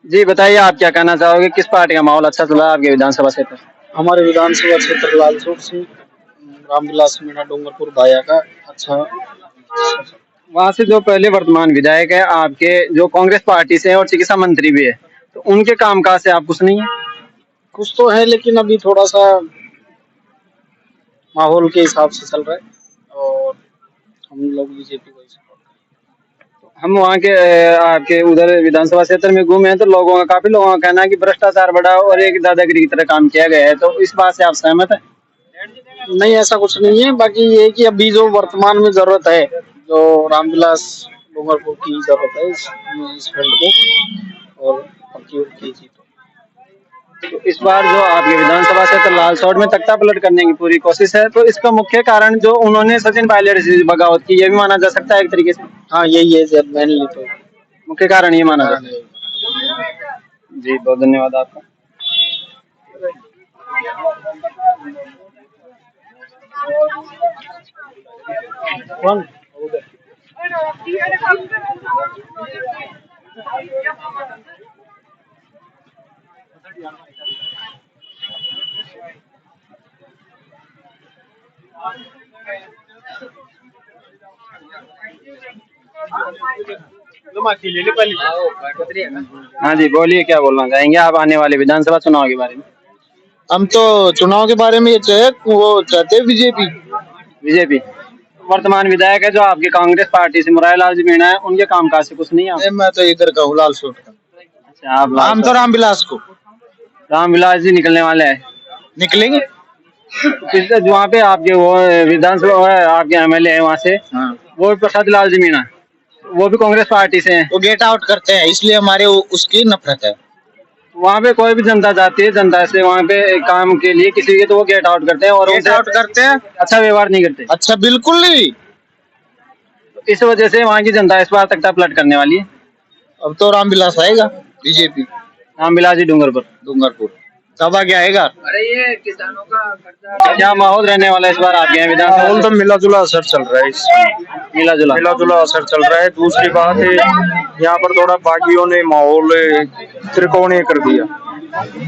जी बताइए, आप क्या कहना चाहोगे, किस पार्टी का माहौल अच्छा चल रहा है आपके विधानसभा क्षेत्र? हमारे विधानसभा क्षेत्र लालसोट से रामविलास मीणा डूंगरपुर भाया का अच्छा। वहाँ से जो पहले वर्तमान विधायक है आपके, जो कांग्रेस पार्टी से है और चिकित्सा मंत्री भी है, तो उनके कामकाज से आप खुश नहीं है? कुछ तो है लेकिन अभी थोड़ा सा माहौल के हिसाब से चल रहा है और हम लोग बीजेपी को ही सपोर्ट हम वहाँ के आपके उधर विधानसभा क्षेत्र में घूमे हैं तो काफी लोगों का कहना है कि भ्रष्टाचार बढ़ा और एक दादागिरी की तरह काम किया गया है, तो इस बात से आप सहमत है? करें। नहीं, ऐसा कुछ नहीं है। बाकी ये है कि अभी जो वर्तमान में जरूरत है, जो रामविलास डूंगरपुर की जरूरत है इस फील्ड को, और बाकी उनकी जीत। तो इस बार जो आपके विधानसभा क्षेत्र लालसोट में तख्ता पलट करने की पूरी कोशिश है, तो इसका मुख्य कारण जो उन्होंने सचिन पायलट से बगावत की, ये भी माना जा सकता है एक तरीके से? हाँ, यही है मेनली तो मुख्य कारण ये माना जाता है। जी बहुत धन्यवाद आपका। कौन हाँ जी बोलिए, क्या बोलना चाहेंगे आप आने वाले विधानसभा चुनाव के बारे में? हम तो चुनाव के बारे में ये चाहते बीजेपी। बीजेपी वर्तमान विधायक है जो आपके कांग्रेस पार्टी से मुरारी लाल जी मीणा है, उनके कामकाज से कुछ नहीं है? मैं तो इधर का हूँ, लालसोट का। अच्छा, आप हम तो रामविलास को। रामविलास जी निकलने वाले हैं? निकलेंगे। जो वहाँ पे आपके वो विधानसभा आपके एमएलए है वहाँ से, हाँ। वो प्रसाद लाल जी मीणा, वो भी कांग्रेस पार्टी से हैं। वो गेट आउट करते हैं, इसलिए हमारे उसकी नफरत है। वहाँ पे कोई भी जनता जाती है, जनता से वहाँ पे काम के लिए किसी के, तो वो गेट आउट करते हैं और गेट आउट करते हैं, अच्छा व्यवहार नहीं करते। अच्छा बिल्कुल नहीं। इस वजह से वहाँ की जनता इस बार तख्ता पलट करने वाली है। अब तो रामविलास आएगा, बीजेपी। रामविलास जी डूंगरपुर कब आगे आएगा? अरे ये किसानों का क्या माहौल रहने वाला है इस बार आपके यहाँ विधानसभा? माहौल तो मिला जुला असर चल रहा है, मिला जुला असर चल रहा है। दूसरी बात है, यहाँ पर थोड़ा बागियों ने माहौल त्रिकोणीय कर दिया।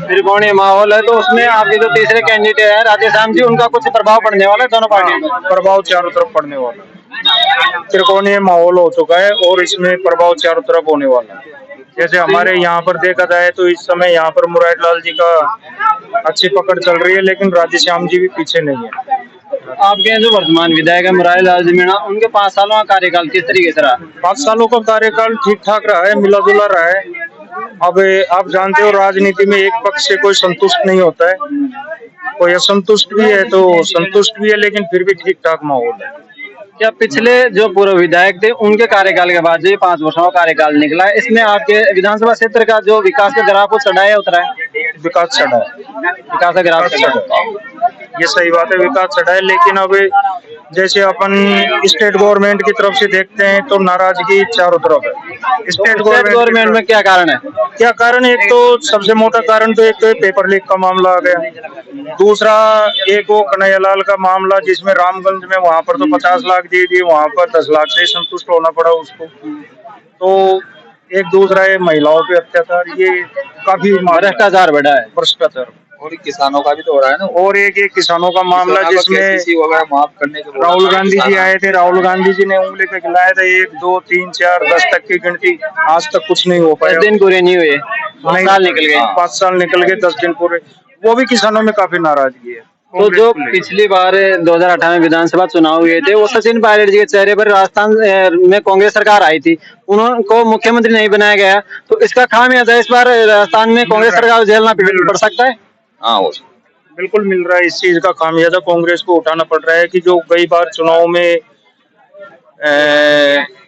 त्रिकोणीय माहौल है, तो उसमें आपके जो तीसरे कैंडिडेट है राधेश्याम जी, उनका कुछ प्रभाव पड़ने वाला है दोनों पार्टियों पर? प्रभाव चारों तरफ पड़ने वाला है। त्रिकोणीय माहौल हो चुका है और इसमें प्रभाव चारों तरफ होने वाला है। जैसे हमारे यहाँ पर देखा जाए तो इस समय यहाँ पर मुरारी लाल जी का अच्छी पकड़ चल रही है, लेकिन राधेश्याम जी भी पीछे नहीं है। आपके जो वर्तमान विधायक है मुरारी लाल जी मीणा, उनके 5 सालों का कार्यकाल किस तरीके से रहा? 5 सालों का कार्यकाल ठीक ठाक रहा है, मिला जुला रहा है। अब आप जानते हो राजनीति में एक पक्ष से कोई संतुष्ट नहीं होता है, कोई असंतुष्ट भी है तो संतुष्ट भी है, लेकिन फिर भी ठीक ठाक माहौल है। क्या पिछले जो पूर्व विधायक थे उनके कार्यकाल के बाद जो 5 वर्षों का कार्यकाल निकला है, इसमें आपके विधानसभा क्षेत्र का जो विकास का ग्राफ वो चढ़ा है उतरा है? विकास चढ़ा है, विकास का ग्राफ चढ़ा है, ये सही बात है, विकास चढ़ा है। लेकिन अब जैसे अपन स्टेट गवर्नमेंट की तरफ से देखते हैं तो नाराजगी चारों तरफ है। स्टेट गवर्नमेंट में क्या कारण है? क्या कारण है? एक तो सबसे मोटा कारण तो एक तो पेपर लीक का मामला आ गया। दूसरा एक वो कन्हैयालाल का मामला, जिसमें रामगंज में वहां पर तो 50 लाख दी थी, वहां पर 10 लाख से संतुष्ट होना पड़ा उसको। तो एक दूसरा है महिलाओं पे अत्याचार, ये काफी भ्रष्टाचार बढ़ा है। भ्रष्टाचार और किसानों का भी तो हो रहा है ना। और एक किसानों का मामला जिसमें वगैरह माफ करने के राहुल गांधी जी आए थे, राहुल गांधी जी ने उंगली पे खिलाए थे 1 2 3 4 10 तक की गिनती, आज तक कुछ नहीं हो पाया। 10 दिन पूरे नहीं हुए, 5 साल निकल गए। 5 साल निकल गए, 10 दिन पूरे, वो भी किसानों में काफी नाराजगी है। तो जो पिछली बार 2018 में विधानसभा चुनाव हुए थे, वो सचिन पायलट जी के चेहरे पर राजस्थान में कांग्रेस सरकार आई थी, उनको मुख्यमंत्री नहीं बनाया गया, तो इसका खामियाजा इस बार राजस्थान में कांग्रेस सरकार झेलना पड़ सकता है? हाँ, बिल्कुल मिल रहा है। इस चीज का खामियाजा कांग्रेस को उठाना पड़ रहा है कि जो कई बार चुनाव में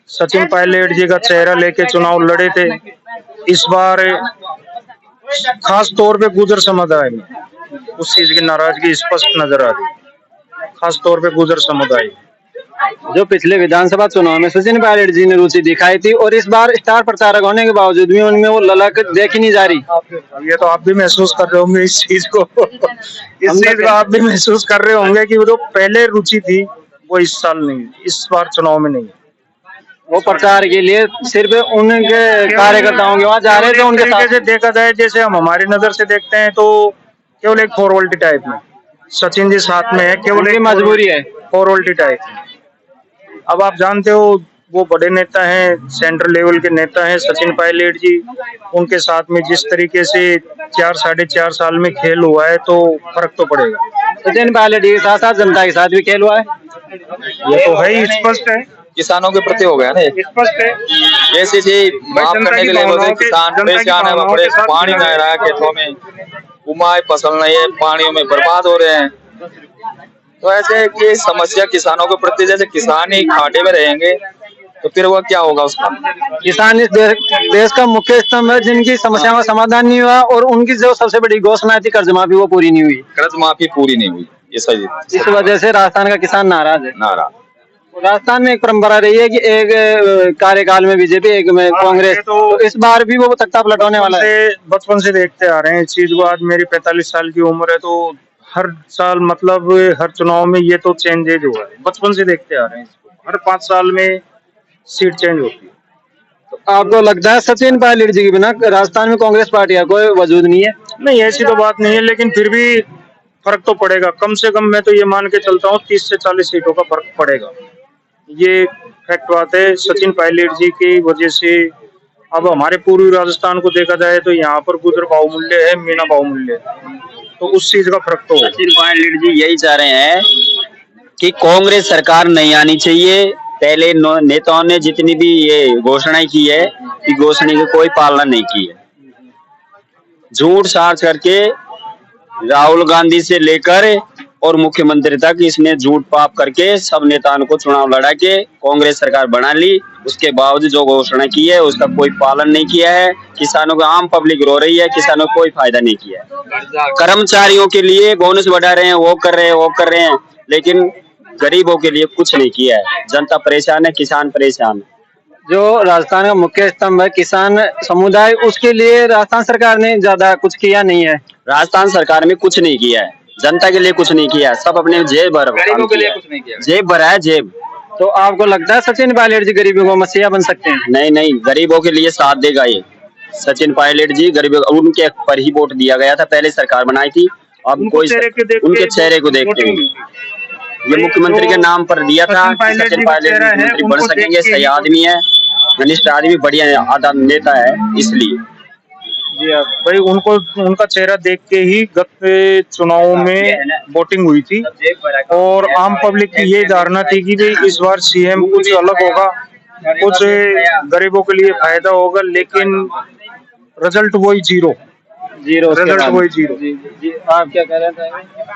सचिन पायलट जी का चेहरा लेके चुनाव लड़े थे, इस बार खास तौर पे गुर्जर समुदाय में उस चीज की नाराजगी स्पष्ट नजर आ रही, खास तौर पे गुर्जर समुदाय। जो पिछले विधानसभा चुनाव में सचिन पायलट जी ने रुचि दिखाई थी और इस बार स्टार प्रचारक होने के बावजूद भी उनमें वो ललक देखी नहीं जा रही। ये तो आप भी महसूस कर रहे होंगे इस चीज को, इस चीज को आप भी महसूस कर रहे होंगे कि वो जो पहले रुचि थी वो इस साल नहीं, इस बार चुनाव में नहीं। वो प्रचार के लिए सिर्फ उनके कार्यकर्ताओं के वहाँ जा रहे हैं, तो उनके तरीके साथ से देखा जाए, जैसे हम हमारी नजर से देखते हैं तो केवल एक फॉर्मेलिटी टाइप में सचिन जी साथ में है, केवल उनकी एक मजबूरी है। Formality type. अब आप जानते हो वो बड़े नेता हैं, सेंट्रल लेवल के नेता हैं सचिन पायलट जी, उनके साथ में जिस तरीके से 4 साढ़े 4 साल में खेल हुआ है तो फर्क तो पड़ेगा। सचिन पायलट जी के साथ साथ जनता के साथ भी खेल हुआ है। ये तो है ही, स्पष्ट है, किसानों के प्रति हो गया ना ये। स्पष्ट है। जैसे जी माफ जनता करने की के लिए बोलते भावनाओं हैं, के- किसान जनता की परेशान है, भावनाओं बड़े के साथ पानी जुड़ा नहीं रहा है खेतों में, उमाए फसल नहीं है, पानियों में बर्बाद हो रहे हैं। तो ऐसे है कि समस्या किसानों के प्रति, जैसे किसान ही घाटे में रहेंगे तो फिर वो क्या होगा उसका। किसान इस देश का मुख्य स्तंभ है, जिनकी समस्याओं का समाधान नहीं हुआ और उनकी जो सबसे बड़ी घोषणा थी कर्ज माफी, वो पूरी नहीं हुई। कर्ज माफी पूरी नहीं हुई, ये सही इस वजह से राजस्थान का किसान नाराज है। नारा। राजस्थान में एक परंपरा रही है कि एक कार्यकाल में बीजेपी, एक में कांग्रेस, ये तो तो इस बार भी वो तख्ता पलटवाने वाला है। बचपन से देखते आ रहे हैं इस चीज को। आज मेरी 45 साल की उम्र है तो हर साल मतलब हर चुनाव में ये तो चेंजेज हुआ है, बचपन से देखते आ रहे हैं इसको। हर 5 साल में सीट चेंज होती है। तो आपको लगता है सचिन पायलट जी के बिना राजस्थान में कांग्रेस पार्टी का कोई वजूद नहीं है? नहीं, ऐसी तो बात नहीं है, लेकिन फिर भी फर्क तो पड़ेगा। कम से कम मैं तो ये मान के चलता हूँ 30 से 40 सीटों का फर्क पड़ेगा। ये फैक्ट बात है। सचिन पायलट जी की वजह से अब हमारे पूर्वी राजस्थान को देखा जाए तो यहाँ पर गुजर बहुमूल्य है, मीना बहुमूल्य है, तो उस चीज का फर्क तो होगा। सचिन पायलट जी यही चाह रहे हैं कि कांग्रेस सरकार नहीं आनी चाहिए। पहले नेताओं ने जितनी भी ये घोषणाएं की है, कि घोषणा की कोई पालना नहीं की है। झूठ साठ करके राहुल गांधी से लेकर और मुख्यमंत्री तक इसने झूठ पाप करके सब नेताओं को चुनाव लड़ा के कांग्रेस सरकार बना ली। उसके बावजूद जो घोषणा की है उसका कोई पालन नहीं किया है। किसानों को, आम पब्लिक रो रही है, किसानों को कोई फायदा नहीं किया है। कर्मचारियों के लिए बोनस बढ़ा रहे हैं, वो कर रहे हैं, वो कर रहे हैं, लेकिन गरीबों के लिए कुछ नहीं किया है। जनता परेशान है, किसान परेशान है। जो राजस्थान का मुख्य स्तंभ है किसान समुदाय, उसके लिए राजस्थान सरकार ने ज्यादा कुछ किया नहीं है। राजस्थान सरकार में कुछ नहीं किया है, जनता के लिए कुछ नहीं किया, सब अपने जेब भर गरीबों के लिए कुछ नहीं किया। जेब भरा है, जेब। तो आपको लगता है सचिन पायलट जी गरीबों को मसीहा बन सकते हैं? नहीं नहीं, गरीबों के लिए साथ देगा ये सचिन पायलट जी। गरीबों, उनके पर ही वोट दिया गया था, पहले सरकार बनाई थी। अब कोई उनके चेहरे को देखते हैं। ये मुख्यमंत्री के नाम पर दिया था, सचिन पायलट मुख्यमंत्री बन सकेंगे, सही आदमी है, घनिष्ठ आदमी, बढ़िया है, आधा नेता है, इसलिए। जी हाँ भाई, उनको उनका चेहरा देख के ही गत चुनावों में वोटिंग हुई थी और आम पब्लिक की ये धारणा थी कि भाई इस बार सीएम कुछ अलग होगा, कुछ गरीबों के लिए फायदा होगा, लेकिन रिजल्ट वही जीरो। रिजल्ट वही जीरो। आप क्या कह रहे थे?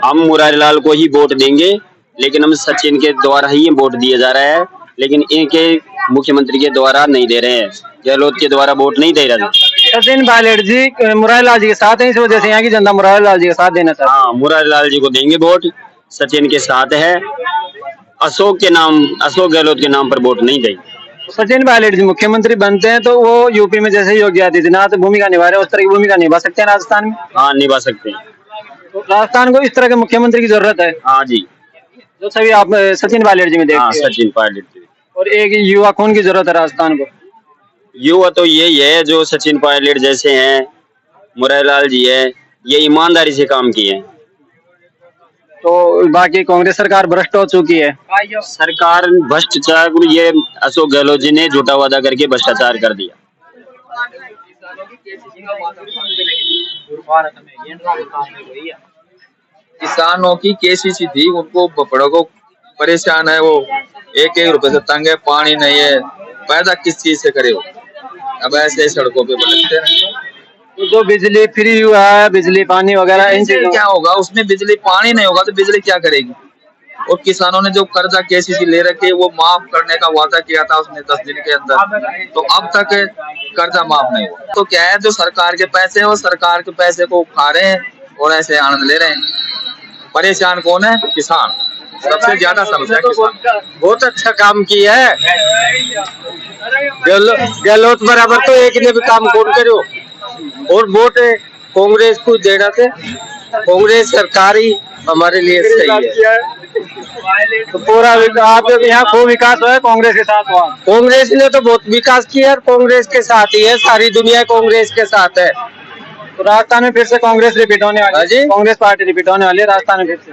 हम मुरारीलाल को ही वोट देंगे, लेकिन हम सचिन के द्वारा ही वोट दिया जा रहा है, लेकिन इनके मुख्यमंत्री के द्वारा नहीं दे रहे हैं, गहलोत के द्वारा वोट नहीं दे रहे। सचिन पायलट जी मुरारीलाल जी के साथ है, इस वजह से यहाँ की जनता मुरारीलाल जी के साथ देना चाहती है। हाँ, मुरारीलाल जी को देंगे वोट, सचिन के साथ है। अशोक गहलोत के नाम पर वोट नहीं देंगे। सचिन पायलट जी मुख्यमंत्री बनते हैं तो वो यूपी में जैसे योगी आदित्यनाथ भूमिका निभा रहे हैं, उस तरह की भूमिका निभा सकते हैं राजस्थान में? हाँ, निभा सकते हैं। तो राजस्थान को इस तरह के मुख्यमंत्री की जरूरत है, हाँ जी, जो सभी आप सचिन पायलट जी में हाँ, देखते हैं। सचिन पायलट जी। और एक युवा खून की जरूरत है राजस्थान को। युवा तो यही है जो सचिन पायलट जैसे हैं, मुरारीलाल जी है, ये ईमानदारी से काम किए हैं। तो बाकी कांग्रेस सरकार भ्रष्ट हो चुकी है। सरकार भ्रष्टाचार, ये अशोक गहलोत जी ने झूठा वादा करके भ्रष्टाचार कर दिया। किसानों की केसीसी थी, उनको बड़ों को परेशान है, वो 1-1 रुपए से तंग है, पानी नहीं है, पैदा किस चीज से करे वो। अब ऐसे सड़कों पे भटकते हैं। तो जो बिजली फ्री हुआ है, बिजली पानी वगैरह, इन इनसे चीजों क्या होगा? उसमें बिजली पानी नहीं होगा तो बिजली क्या करेगी? और किसानों ने जो कर्जा केसीसी ले रखे वो माफ करने का वादा किया था उसने 10 दिन के अंदर, तो अब तक कर्जा माफ नहीं हुआ। तो क्या है, जो सरकार के पैसे हैं वो सरकार के पैसे को खा रहे हैं और ऐसे आनंद ले रहे हैं। परेशान कौन है? किसान। सबसे ज्यादा समस्या किसान। बहुत अच्छा काम किया है गहलोत बराबर, तो एक ने भी काम कौन करो। और वोट कांग्रेस को देना थे, कांग्रेस सरकार ही हमारे लिए सही है। तो पूरा आप यहाँ खूब विकास हुआ है, कांग्रेस के साथ हुआ। कांग्रेस ने तो बहुत विकास किया और कांग्रेस के साथ ही है, सारी दुनिया कांग्रेस के साथ है। तो राजस्थान में फिर से कांग्रेस रिपीट होने वाली है, जी कांग्रेस पार्टी रिपीट होने वाली है राजस्थान में फिर से।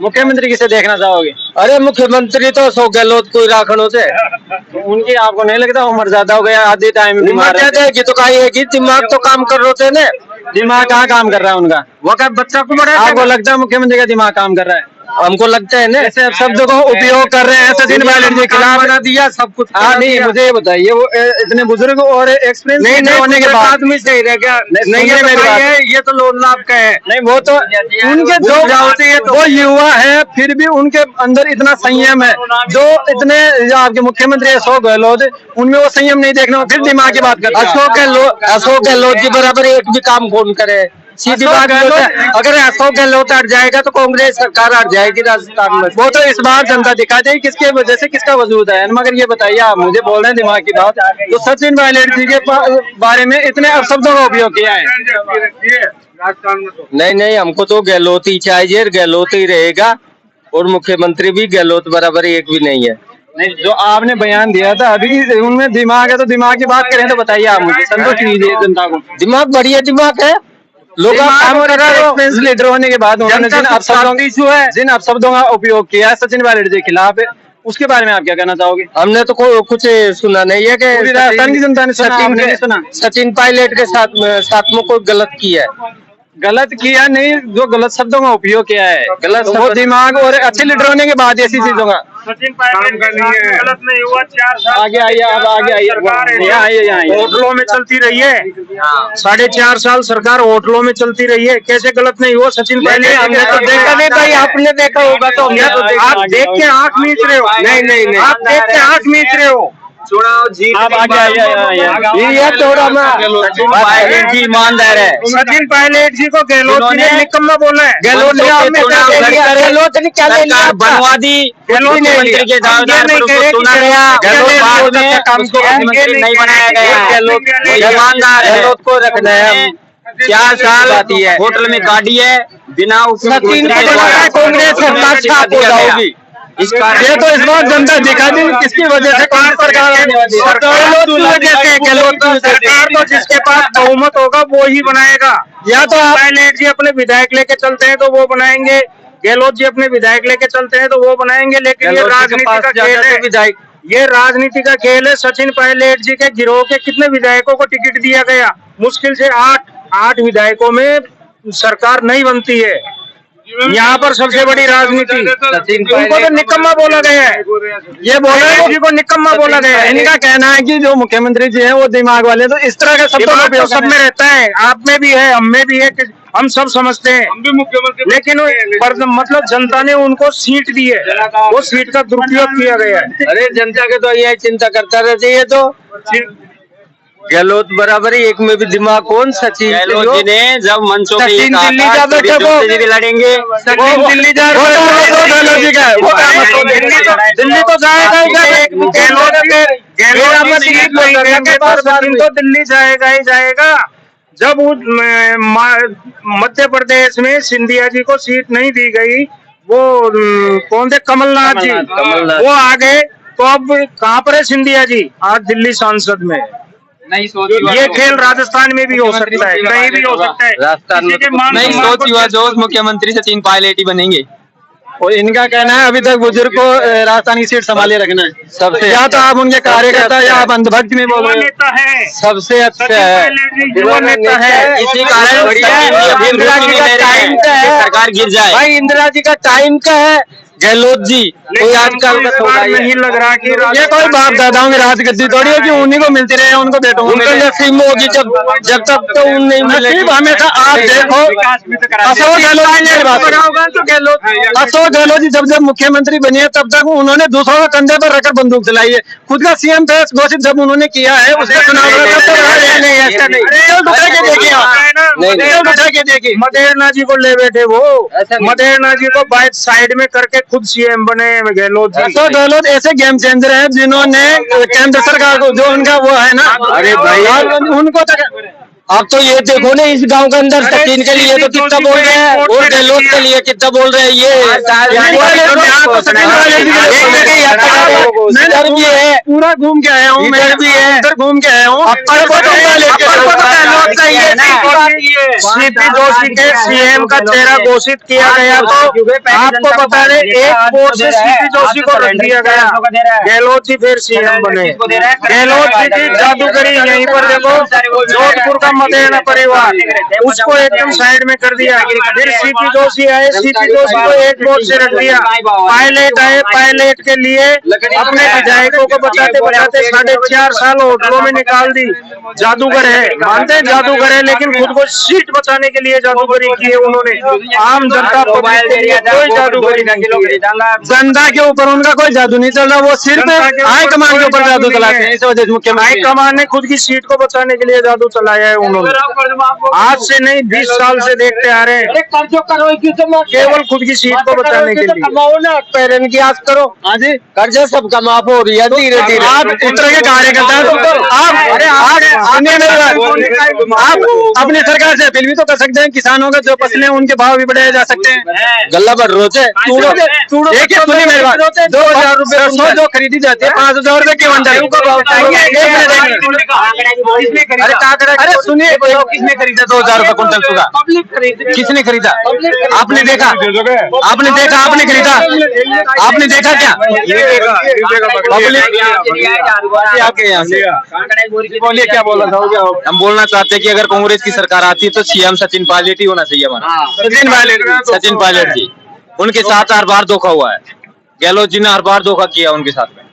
मुख्यमंत्री किसे देखना चाहोगे? अरे मुख्यमंत्री तो अशोक गहलोत को ही राखनो से। तो उनकी आपको नहीं लगता उम्र ज्यादा हो गया, आधे टाइम बीमार उम्र ज्यादा है तो कहीं है कि दिमाग तो काम कर रहे थे ना। दिमाग कहाँ काम कर रहा है उनका? वो क्या बच्चा को बड़ा आपको लगता है मुख्यमंत्री का दिमाग काम कर रहा है? हमको लगता है ना ऐसे अब शब्दों को उपयोग कर रहे हैं सचिन पायलट जी के खिलाफ। बना दिया सब कुछ। हाँ नहीं, मुझे ये बताइए वो इतने बुजुर्ग और एक्सपीरियंस नहीं होने के बाद आदमी सही रह गया नहीं, सुनिए मेरी बात। ये तो लोन लाभ का है। नहीं, वो तो उनके जो वो युवा है फिर भी उनके अंदर इतना संयम है। जो इतने आपके मुख्यमंत्री अशोक गहलोत, उनमें वो संयम नहीं देखना, फिर दिमाग की बात करते हैं। अशोक गहलोत जी बराबर एक भी काम कौन करे? सीधी बात है, अगर अशोक गहलोत हट जाएगा तो कांग्रेस सरकार हट जाएगी राजस्थान में। वो तो इस बार जनता दिखा जाएगी किसके वजह से किसका वजूद है। मगर ये बताइए, आप मुझे बोल रहे हैं दिमाग की बात, तो सचिन पायलट जी के बारे में इतने अपशब्दों का उपयोग किया है। नहीं, हमको तो गहलोत ही चाहिए, गहलोत ही रहेगा और मुख्यमंत्री भी गहलोत बराबर एक भी नहीं है। नहीं, जो आपने बयान दिया था अभी उनमें दिमाग है, तो दिमाग की बात करें तो बताइए आप मुझे, संतुष्ट कीजिए जनता को। दिमाग बढ़िया दिमाग है, लोग लीडर होने के बाद उन्होंने जिन अपशब्दों का उपयोग किया है सचिन पायलट जी के खिलाफ, उसके बारे में आप क्या कहना चाहोगे? हमने तो कुछ सुना नहीं है कि पूरी राजस्थान की जनता ने सुना, आपने नहीं सुना? सचिन पायलट के साथ में कोई गलत किया है। गलत किया नहीं, जो गलत शब्दों का उपयोग किया है गलत, तो वो दिमाग और अच्छे लीडर होने के बाद ऐसी चीजों का। सचिन पायलट गलत नहीं हुआ। 4 साल आगे आइए, आप आगे आइए, यहाँ आइए। होटलों में चलती रही है, 4.5 साल सरकार होटलों में चलती रही है, कैसे गलत नहीं हुआ? सचिन पायलट हमने तो देखा नहीं भाई, आपने देखा होगा तो हमने तो देखा। आप देख के आंख मीच रहे हो। नहीं, आप देख के आंख मीच रहे हो। आप आगे आइए। ये थोड़ा सचिन पायलट जी ईमानदार है। सचिन पायलट जी को गहलोत ने निकम्मा बोला है। गहलोत ने क्या ले लिया? बनवा दी मुख्यमंत्री के दावेदार पर उसको चुना गया। गहलोत बाद में उसको मुख्यमंत्री नहीं बनाया गया। गहलोत ईमानदार है, गहलोत को रखना है। 4 साल होटल में काटी है बिना कांग्रेस सरकार छाप हो जाएगी। ये तो इस बार जनता दिखा दी किसकी वजह से कांग्रेस सरकार आने वाली है। सरकार तो जिसके पास बहुमत होगा वो ही बनाएगा। या तो पायलट जी अपने विधायक लेके चलते हैं तो वो बनाएंगे, गहलोत जी अपने विधायक लेके चलते हैं तो वो बनाएंगे। लेकिन ये राजनीति का खेल है, विधायक ये राजनीति का खेल है। सचिन पायलट जी के गिरोह के कितने विधायकों को टिकट दिया गया? मुश्किल से 8 विधायकों में सरकार नहीं बनती है। यहाँ पर सबसे बड़ी राजनीति उनको तो निकम्मा बोला गया है। ये बोला जी को निकम्मा बोला गया है। इनका कहना है कि जो मुख्यमंत्री जी हैं वो दिमाग वाले, तो इस तरह का शब्दों का उपयोग सब में रहता है, आप में भी है, हम में भी है, हम सब समझते हैं। हम भी मुख्यमंत्री, लेकिन मतलब जनता ने उनको सीट दी है, वो सीट का दुरुपयोग किया गया है। अरे जनता के तो यही चिंता करता रहती है। तो गहलोत बराबर ही एक में भी दिमाग कौन? सचिन गहलोत जी ने जब मंचों पे दिल्ली जा बैठे भी लड़ेंगे, सचिन दिल्ली जा दिल्ली तो जाएगा ही। सचिन तो दिल्ली जाएगा ही जाएगा। जब मध्य प्रदेश में सिंधिया जी को सीट नहीं दी गई, वो कौन थे? कमलनाथ जी, वो आ गए, तो अब कहाँ पर है सिंधिया जी? आज दिल्ली सांसद में। नहीं सोच ये खेल राजस्थान में भी हो सकता है, कहीं भी हो सकता है। राजस्थान में नहीं सोच युवा जो मुख्यमंत्री सचिन पायलट ही बनेंगे। और इनका कहना है अभी तक बुजुर्ग को राजस्थान की सीट संभाले रखना है सबसे। या तो आप उनके कार्यकर्ता या आप अंधभक्त में बोल रहे नेता है, सबसे अच्छा है, युवा नेता है। इसी कारण सरकार गिर जाए। भाई इंदिरा जी का टाइम का है। गहलोत जी कोई आजकल नहीं लग रहा कि ये कोई बाप दादाओं की राजगद्दी थोड़ी है कि उन्हीं को मिलती रहे, उनको बेटों को उनको नसीब होगी जब तक तो उन नहीं मिलेगी। हमेशा आप देखो अशोक गहलोत जी जब मुख्यमंत्री बनी है तब तक उन्होंने दूसरों के कंधे पर रखकर बंदूक चलाई है। खुद का सीएम घोषित जब उन्होंने किया है उसका चुनाव देखिए मदेरना जी को ले बैठे, वो मदेरना जी को बाइक साइड में करके खुद सीएम बने गहलोत जी। अशोक गहलोत ऐसे गेम चेंजर हैं जिन्होंने केंद्र सरकार को जो उनका वो है ना, अरे भाई उनको अब तो ये देखो ना इस गांव के अंदर सचिन के लिए तो कितना बोल रहे हैं और गहलोत के लिए कितना बोल रहे हैं। ये इधर भी है, पूरा घूम के आया हूँ, इधर भी है, इधर घूम के आया हूँ। अपर को तो गहलोत चाहिए ना। सीपी जोशी के सीएम का चेहरा घोषित किया गया तो आपको बता दें एक वोट से सीपी जोशी को रख दिया गया, गहलोत जी फिर सीएम बने। गहलोत जी की जादूगरी यहीं पर देखो, जोधपुर का मदेना परिवार उसको एकदम साइड में कर दिया, फिर सीपी जोशी आए, सीपी जोशी को एक वोट से रख दिया। पायलट आए, पायलट के लिए अपने विधायकों को बचाते बचाते 4.5 साल होटलों में निकाल दी। जादूगर है, मानते हैं जादूगर है, लेकिन खुद को सीट बचाने के लिए जादूगरी की है उन्होंने। आम जनता पब्लिक के लिए कोई जादूगरी नहीं की। जनता के ऊपर उनका कोई जादू नहीं चल रहा, वो सिर्फ हाईकमान के ऊपर जादू चलाते हैं। इस वजह से मुख्यमंत्री हाईकमान ने खुद की सीट को बचाने के लिए जादू चलाया है उन्होंने। आज से नहीं 20 साल से देखते आ रहे हैं, केवल खुद की सीट को बचाने के लिए। कमाओ ना, पेरेंट की आस करो। हाँ जी, कर्जा सबका माफ हो रही है धीरे धीरे। आप इस तरह के कार्यकर्ता हैं, तो आप सुनिए मेरी बात, आप अपनी सरकार से अपील भी तो कर सकते हैं, किसानों का जो फसलें उनके भाव भी बढ़ाए जा सकते हैं। गल्ला भर रोचे देखिए सुनिए मेरी बात, 2000 रुपए सरसों जो खरीदी जाती है 5000 रुपए की मंडल। अरे सुनिए, किसने खरीदा 2000 रुपए कुंटल सुधा? किसने खरीदा? आपने देखा? आपने देखा? आपने खरीदा? आपने देखा क्या? आपके यहाँ से बोलिए, क्या बोलना था? हम बोलना चाहते हैं कि अगर कांग्रेस की सरकार आती है तो सीएम सचिन पायलट ही होना चाहिए हमारा। सचिन पायलट जी, उनके साथ हर बार धोखा हुआ है। गहलोत जी ने हर बार धोखा किया उनके साथ में।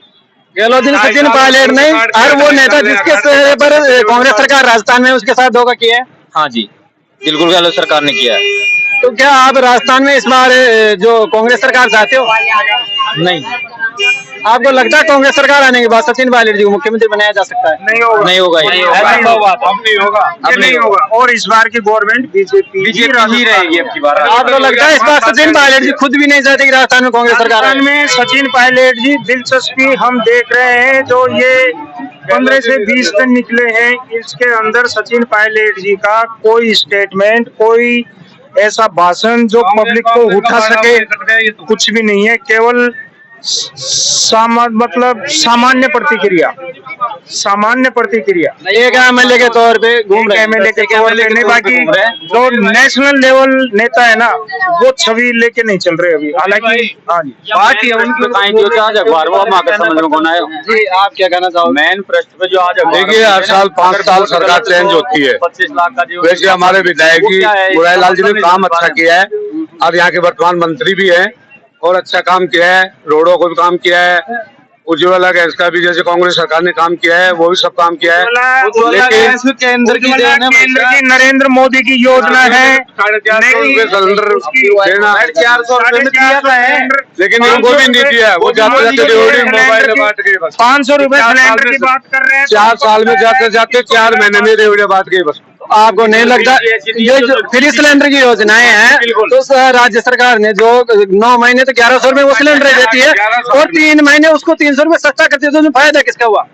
गहलोत जी ने सचिन पायलट नहीं, हर वो नेता जिसके चेहरे पर कांग्रेस सरकार राजस्थान में उसके साथ धोखा किया है। हाँ जी, बिल्कुल गहलोत सरकार ने किया है। तो क्या आप राजस्थान में इस बार जो कांग्रेस सरकार चाहते हो? नहीं, आपको लगता है कांग्रेस सरकार आने के बाद सचिन पायलट जी को मुख्यमंत्री बनाया जा सकता है? नहीं होगा, नहीं होगा, अब नहीं होगा। और इस बार की गवर्नमेंट बीजेपी ही रहेगी अब की बार। आपको लगता है इस बार सचिन पायलट जी खुद भी नहीं चाहते कि राजस्थान में कांग्रेस सरकार आए? राजस्थान में सचिन पायलट जी दिलचस्पी हम देख रहे हैं, जो ये 15 से 20 दिन निकले हैं, इसके अंदर सचिन पायलट जी का कोई स्टेटमेंट, कोई ऐसा भाषण जो पब्लिक को उठा सके, कुछ भी नहीं है। केवल सामान्य प्रतिक्रिया, सामान्य प्रतिक्रिया। एक एमएलए के तौर पे घूम रहे हैं, एमएलए के तौर पे नहीं, बाकी जो नेशनल लेवल नेता है ना, वो छवि लेके नहीं चल रहे अभी। हालांकि हाँ जी, पार्टी है उनकी अखबार वो हम आकर समझ में कौन आए। जी, आप क्या कहना चाहोगे? मेन प्रश्न पे जो आज देखिए, हर साल 5 साल सरकार चेंज होती है। 25 लाख का जो वैसे हमारे विधायक जी मुरारी लाल जी ने काम अच्छा किया है और यहाँ के वर्तमान मंत्री भी हैं और अच्छा काम किया है। रोडों को भी काम किया है, उज्ज्वला गैस का भी जैसे कांग्रेस सरकार ने काम किया है वो भी सब काम किया है। लेकिन केंद्र की नरेंद्र मोदी की योजना है, 450 सिलेंडर देना, 400 रुपए में दिया है, लेकिन इनको भी नहीं दिया। वो जाते जाते ड्यूटी मोबाइल में बांट गए बस। 500 रुपए सिलेंडर की बात कर रहे हैं। 4 साल में जाते जाते 4 महीने में रेवड़िया बांट गई बस। आपको नहीं लगता ये जो फ्री सिलेंडर की योजनाएं हैं, तो राज्य सरकार ने जो 9 महीने तो 1100 रुपए वो सिलेंडर देती है और 3 महीने उसको 300 रुपए सस्ता करती है, तो उसमें फायदा किसका हुआ?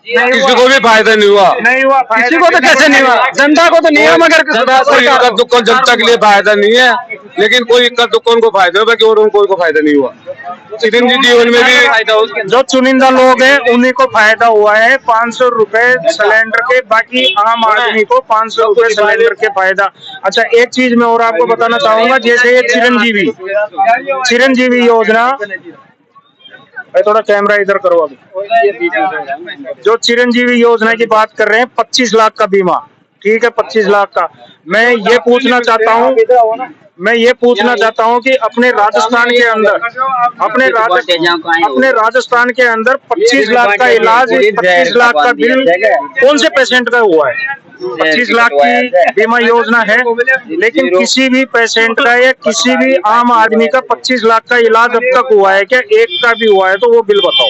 किसी को भी फायदा नहीं हुआ। नहीं हुआ, किसी को तो कैसे नहीं हुआ? जनता को तो नहीं हुआ, मगर कोई इक्कत दुक्कन जनता के लिए फायदा नहीं है, लेकिन कोई इक्कत दुक्कन को फायदा हुआ, बाकी और कोई को फायदा नहीं हुआ। चिरंजीवी जीवन में भी जो चुनिंदा लोग हैं उन्हीं को फायदा हुआ है 500 रुपए सिलेंडर के, बाकी आम आदमी को 500 रुपए सिलेंडर के फायदा। अच्छा, एक चीज मैं और आपको बताना चाहूंगा, जैसे ये चिरंजीवी योजना, थोड़ा कैमरा इधर करो अभी। जो चिरंजीवी योजना की बात कर रहे हैं, 25 लाख का बीमा, ठीक है, 25 लाख का। मैं ये पूछना चाहता हूँ कि अपने राजस्थान के अंदर 25 लाख का इलाज, 25 लाख का बिल कौन से पेशेंट का हुआ है? 25 लाख की बीमा योजना है, लेकिन किसी भी पेशेंट का या किसी भी आम आदमी का 25 लाख का इलाज अब तक हुआ है क्या? एक का भी हुआ है तो वो बिल बताओ।